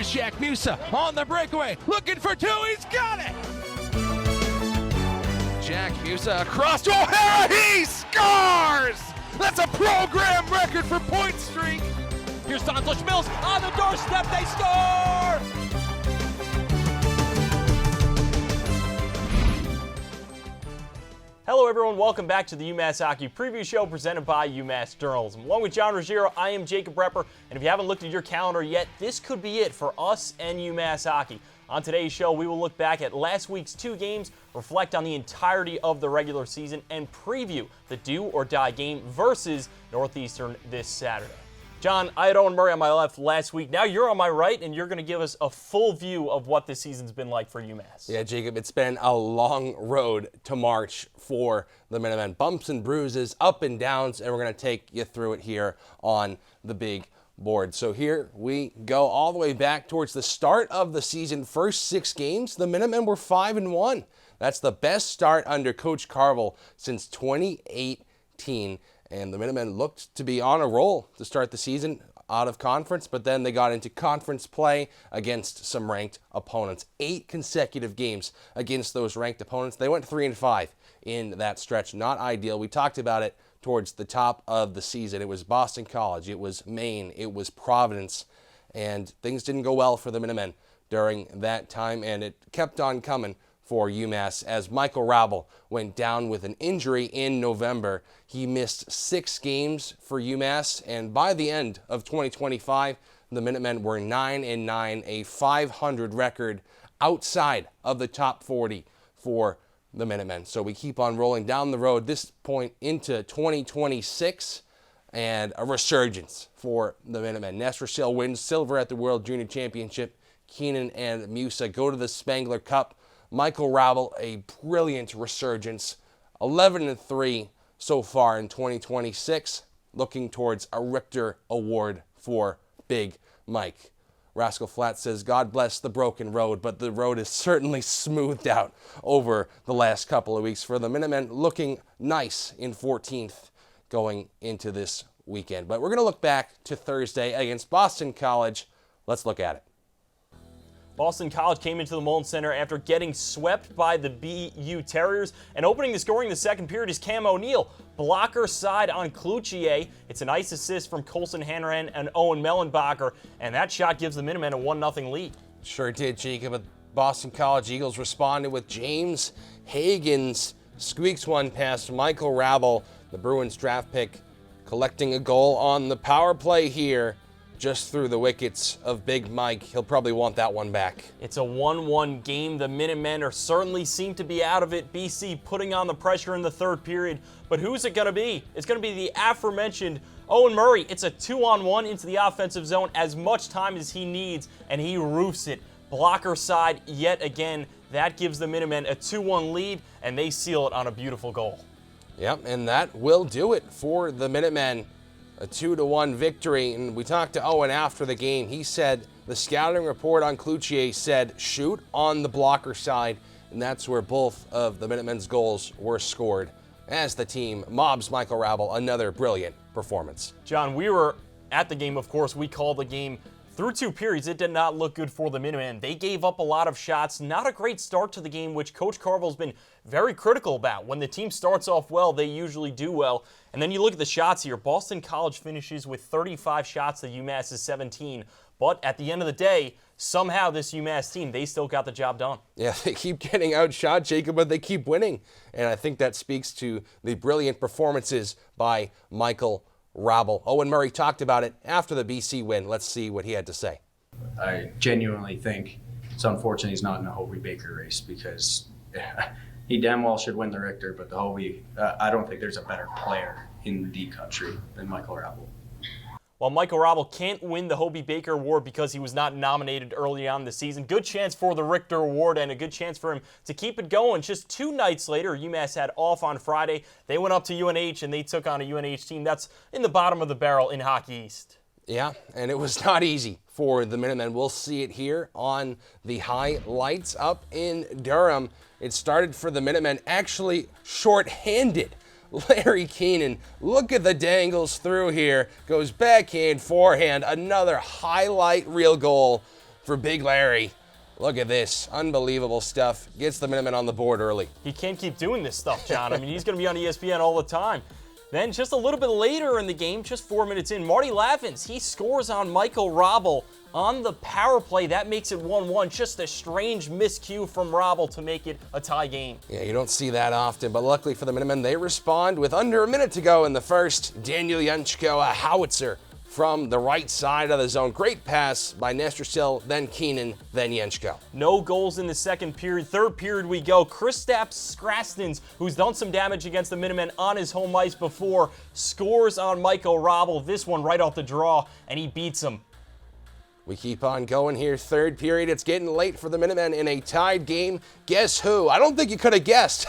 Here's Jack Musa on the breakaway, looking for two, he's got it! Jack Musa across to O'Hara, he scores! That's a program record for point streak! Here's Santos Mills on the doorstep, they score! Hello everyone, welcome back to the UMass Hockey Preview Show presented by UMass Journalism. Along with John Ruggiero, I am Jacob Repper, and if you haven't looked at your calendar yet, this could be it for us and UMass Hockey. On today's show, we will look back at last week's two games, reflect on the entirety of the regular season, and preview the do-or-die game versus Northeastern this Saturday. John, I had Owen Murray on my left last week. Now you're on my right, and you're going to give us a full view of what this season's been like for UMass. Yeah, Jacob, it's been a long road to march for the Minutemen. Bumps and bruises, up and downs, and we're going to take you through it here on the big board. So here we go all the way back towards the start of the season. First 6 games, the Minutemen were 5-1. That's the best start under Coach Carvel since 2018. And the Minutemen looked to be on a roll to start the season out of conference, but then they got into conference play against some ranked opponents. 8 consecutive games against those ranked opponents. They went 3-5 in that stretch. Not ideal. We talked about it towards the top of the season. It was Boston College, it was Maine, it was Providence, and things didn't go well for the Minutemen during that time, and it kept on coming for UMass as Michael Rabel went down with an injury in November. He missed 6 games for UMass, and by the end of 2025, the Minutemen were 9-9, a .500 record outside of the top 40 for the Minutemen. So we keep on rolling down the road this point into 2026, and a resurgence for the Minutemen. Ness Rochelle wins silver at the World Junior Championship. Keenan and Musa go to the Spangler Cup. Michael Rabel, a brilliant resurgence, 11-3 so far in 2026, looking towards a Richter Award for Big Mike. Rascal Flat says, God bless the broken road, but the road is certainly smoothed out over the last couple of weeks for the Minutemen, looking nice in 14th going into this weekend. But we're going to look back to Thursday against Boston College. Let's look at it. Boston College came into the Mullen Center after getting swept by the BU Terriers, and opening the scoring in the second period is Cam O'Neill. Blocker side on Cloutier. It's a nice assist from Colson Hanrahan and Owen Mellenbacher, and that shot gives the Minutemen a 1-0 lead. Sure did, Jacob. But Boston College Eagles responded with James Hagens squeaks one past Michael Rabel, the Bruins draft pick, collecting a goal on the power play here. Just through the wickets of Big Mike. He'll probably want that one back. It's a 1-1 game. The Minutemen certainly seem to be out of it. BC putting on the pressure in the third period. But who's it going to be? It's going to be the aforementioned Owen Murray. It's a 2-on-1 into the offensive zone, as much time as he needs, and he roofs it. Blocker side yet again. That gives the Minutemen a 2-1 lead, and they seal it on a beautiful goal. Yep, and that will do it for the Minutemen. A 2-1 victory, and we talked to Owen after the game. He said the scouting report on Cloutier said shoot on the blocker side, and that's where both of the Minutemen's goals were scored as the team mobs Michael Rabel. Another brilliant performance. John, we were at the game, of course. We called the game. Through 2 periods, it did not look good for the Minutemen. They gave up a lot of shots. Not a great start to the game, which Coach Carvel's been very critical about. When the team starts off well, they usually do well. And then you look at the shots here. Boston College finishes with 35 shots to UMass's 17. But at the end of the day, somehow this UMass team, they still got the job done. Yeah, they keep getting outshot, Jacob, but they keep winning. And I think that speaks to the brilliant performances by Michael Rabel. Owen Murray talked about it after the BC win. Let's see what he had to say. I genuinely think it's unfortunate he's not in a Hobie Baker race, because he damn well should win the Richter, but the Hobie, I don't think there's a better player in the country than Michael Rabel. While Michael Rabel can't win the Hobie Baker Award because he was not nominated early on in the season, good chance for the Richter Award and a good chance for him to keep it going. Just 2 nights later, UMass had off on Friday. They went up to UNH and they took on a UNH team that's in the bottom of the barrel in Hockey East. Yeah, and it was not easy for the Minutemen. We'll see it here on the highlights up in Durham. It started for the Minutemen actually short-handed. Larry Keenan, look at the dangles through here. Goes backhand, forehand, another highlight reel goal for Big Larry. Look at this. Unbelievable stuff. Gets the Minutemen on the board early. He can't keep doing this stuff, John. I mean, he's going to be on ESPN all the time. Then just a little bit later in the game, just 4 minutes in, Marty Laffins, he scores on Michael Robel on the power play. That makes it 1-1. Just a strange miscue from Robel to make it a tie game. Yeah, you don't see that often, but luckily for the Minutemen, they respond with under a minute to go in the first. Daniel Jenczko, a howitzer from the right side of the zone. Great pass by Nestersil, then Keenan, then Jenczko. No goals in the second period. Third period we go. Kristaps Skrastins, who's done some damage against the Minutemen on his home ice before, scores on Michael Robel. This one right off the draw, and he beats him. We keep on going here. Third period. It's getting late for the Minutemen in a tied game. Guess who? I don't think you could have guessed.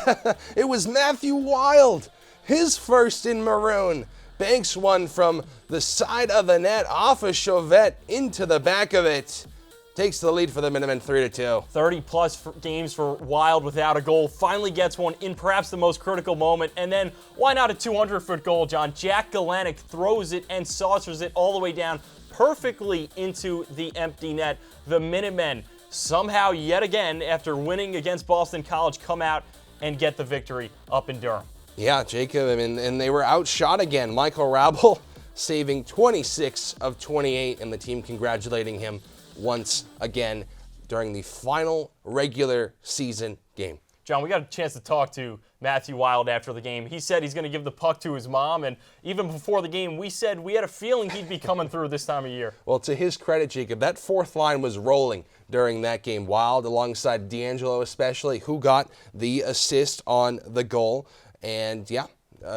It was Matthew Wild. His first in maroon. Banks one from the side of the net off a Chauvette into the back of it. Takes the lead for the Minutemen 3-2. 30-plus games for Wild without a goal. Finally gets one in perhaps the most critical moment. And then, why not a 200-foot goal, John? Jack Galanick throws it and saucers it all the way down perfectly into the empty net. The Minutemen somehow, yet again, after winning against Boston College, come out and get the victory up in Durham. Yeah, Jacob, and they were outshot again. Michael Rabel saving 26 of 28, and the team congratulating him once again during the final regular season game. John, we got a chance to talk to Matthew Wild after the game. He said he's going to give the puck to his mom, and even before the game, we said we had a feeling he'd be coming through this time of year. Well, to his credit, Jacob, that fourth line was rolling during that game. Wild alongside D'Angelo especially, who got the assist on the goal. And yeah,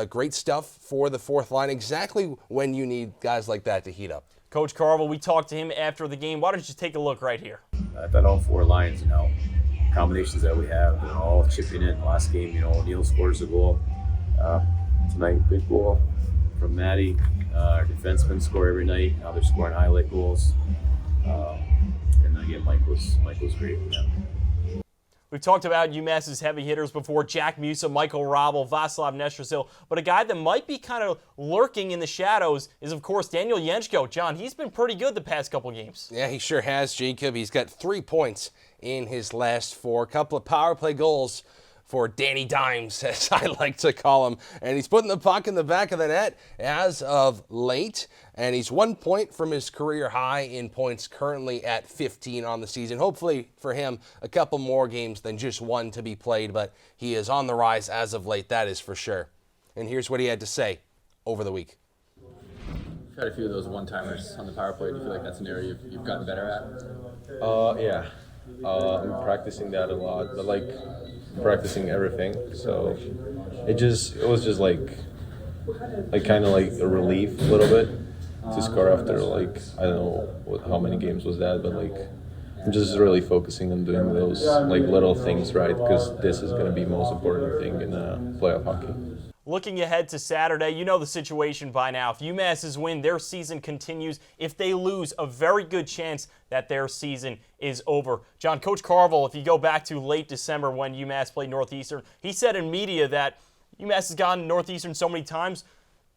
great stuff for the fourth line, exactly when you need guys like that to heat up. Coach Carvel, we talked to him after the game. Why don't you take a look right here? I thought all four lines, combinations that we have, all chipping in. Last game, O'Neal scores a goal. Tonight, big goal from Maddie. Our defensemen score every night. Now they're scoring highlight goals. And again, Mike was great with them. We've talked about UMass's heavy hitters before, Jack Musa, Michael Robel, Vaslav Nestrasil, but a guy that might be kind of lurking in the shadows is, of course, Daniel Jenczko. John, he's been pretty good the past couple games. Yeah, he sure has, Jacob. He's got 3 points in his last 4. A couple of power play goals for Danny Dimes, as I like to call him. And he's putting the puck in the back of the net as of late. And he's 1 point from his career high in points, currently at 15 on the season. Hopefully for him, a couple more games than just one to be played. But he is on the rise as of late, that is for sure. And here's what he had to say over the week. You've had a few of those one-timers on the power play. Do you feel like that's an area you've gotten better at? Yeah. I'm practicing that a lot, but practicing everything. So it was just kind of like a relief a little bit to score after I don't know how many games was that, but I'm just really focusing on doing those little things right, because this is going to be the most important thing in playoff hockey. Looking ahead to Saturday, you know the situation by now. If UMass's win, their season continues. If they lose, a very good chance that their season is over. John, Coach Carvel, if you go back to late December when UMass played Northeastern, he said in media that UMass has gone Northeastern so many times,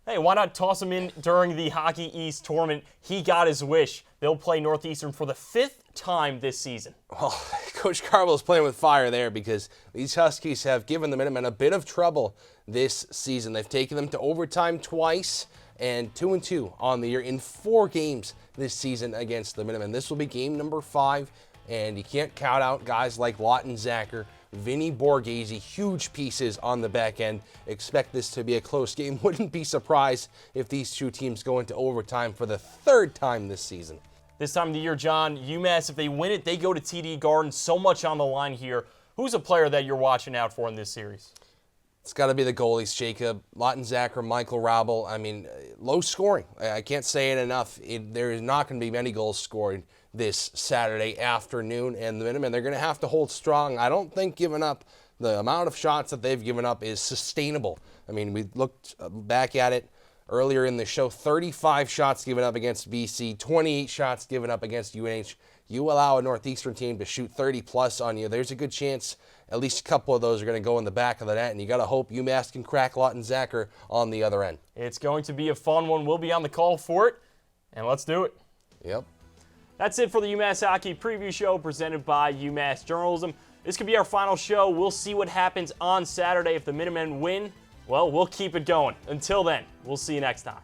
hey, why not toss him in during the Hockey East tournament? He got his wish. They'll play Northeastern for the 5th time this season. Well, Coach Carvel is playing with fire there, because these Huskies have given the Minutemen a bit of trouble this season. They've taken them to overtime twice, and 2-2 on the year in 4 games this season against the Minutemen. This will be game number 5, and you can't count out guys like Lawton Zacher, Vinny Borghese, huge pieces on the back end. Expect this to be a close game. Wouldn't be surprised if these two teams go into overtime for the 3rd time this season. This time of the year, John, UMass, if they win it, they go to TD Garden. So much on the line here. Who's a player that you're watching out for in this series? It's got to be the goalies, Jacob. Lawton Zacher, Michael Rabel. I mean, low scoring. I can't say it enough. There is not going to be many goals scored this Saturday afternoon. And the Minutemen, they're going to have to hold strong. I don't think giving up the amount of shots that they've given up is sustainable. I mean, we looked back at it earlier in the show. 35 shots given up against BC, 28 shots given up against UNH. You allow a Northeastern team to shoot 30-plus on you, there's a good chance at least a couple of those are going to go in the back of the net, and you got to hope UMass can crack Lawton Zacher on the other end. It's going to be a fun one. We'll be on the call for it, and let's do it. Yep. That's it for the UMass Hockey Preview Show presented by UMass Journalism. This could be our final show. We'll see what happens on Saturday. If the Minutemen win, well, we'll keep it going. Until then, we'll see you next time.